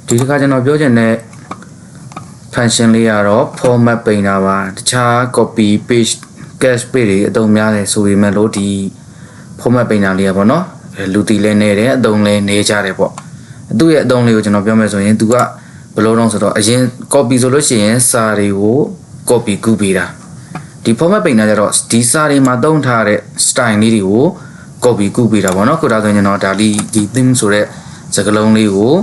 ဒီတစ်ခါကျွန်တော်ပြောချင်တဲ့ function လေးကတော့ format ပိန်တာပါတခြား copy paste cache page တွေအသုံးများတယ်ဆိုပေမဲ့လို့ဒီ format ပိန်တာလေးပေါ့နော်လူတီလဲနေတယ်အသုံးလဲနေကြတယ်ပေါ့သူ့ရဲ့အသုံးလေးကိုကျွန်တော်ပြောမယ်ဆိုရင်သူကဘယ်လိုတော့ဆိုတော့အရင် copy ဆိုလို့ရှိရင်စာတွေကို copy ကူးပေးတာဒီ format ပိန်တာကြတော့ဒီစာတွေမှာသုံးထားတဲ့ style လေးတွေကို copy ကူးပေးတာပေါ့နော်ခုဒါဆိုရင်ကျွန်တော်ဒါဒီ theme ဆိုတဲ့စကားလုံးလေးကို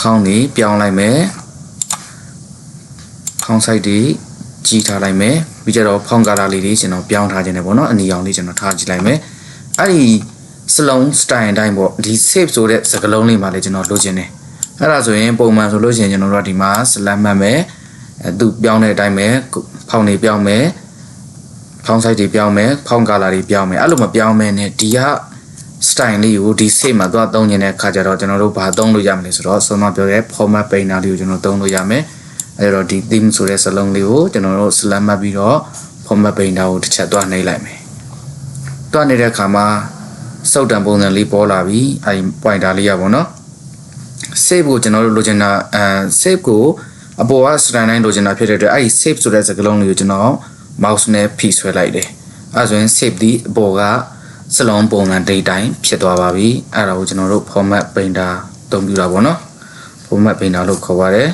ဖောင်းနေပြောင်းလိုက်မယ်ဖောင်း site တွေကြီးထားလိုက်မယ်ပြီးကြတော့ဖောင်း color လေးတွေကျွန်တော်ပြောင်းထားခြင်းတယ်ပေါ့နော်အနီရောင်လေးကျွန်တော်ထားကြည့်လိုက်မယ်အဲ့ဒီစလုံး style အတိုင်းပေါ့ဒီ save ဆိုတဲ့စကားလုံးလေးမှာလည်းကျွန်တော်လိုချင်တယ်အဲ့ဒါဆိုရင်ပုံမှန်ဆိုလို့ရှိရင်ကျွန်တော်တို့ဒီမှာ select မှတ်မယ်သူပြောင်းတဲ့အတိုင်းပဲဖောင်းနေပြောင်းမယ်ဖောင်း site တွေပြောင်းမယ်ဖောင်း color တွေပြောင်းမယ်အဲ့လိုမပြောင်းမဲနဲ့ဒီက style လေးကိုဒီ save မှာသွားသုံးနေတဲ့အခါကျတော့ကျွန်တော်တို့ဘာသုံးလို့ရမလဲဆိုတော့ဆုံးမပြောတဲ့ format painter လေးကိုကျွန်တော်သုံးလို့ရမယ်အဲ့တော့ဒီ theme ဆိုတဲ့စလုံးလေးကိုကျွန်တော်တို့ select မှတ်ပြီးတော့ format painter ကိုတစ်ချက်သွားနှိပ်လိုက်မယ်တွားနေတဲ့အခါမှာစုပ်တံပုံစံလေးပေါ်လာပြီအဲဒီ pointer လေးရပါတော့ save ကိုကျွန်တော်တို့လိုချင်တာ save ကိုအပေါ်က style တိုင်းလိုချင်တာဖြစ်တဲ့အတွက်အဲဒီ save ဆိုတဲ့စကားလုံးလေးကိုကျွန်တော် mouse နဲ့ဖိဆွဲလိုက်တယ်အဲဆိုရင် save ဒီအပေါ်ကစလုံးပုံစံဒိတ်တိုင်းဖြစ်သွားပါပြီအဲ့ဒါကိုကျွန်တော်တို့ format painter သုံးပြတာပေါ့နော် format painter လို့ခေါ်ပါတယ်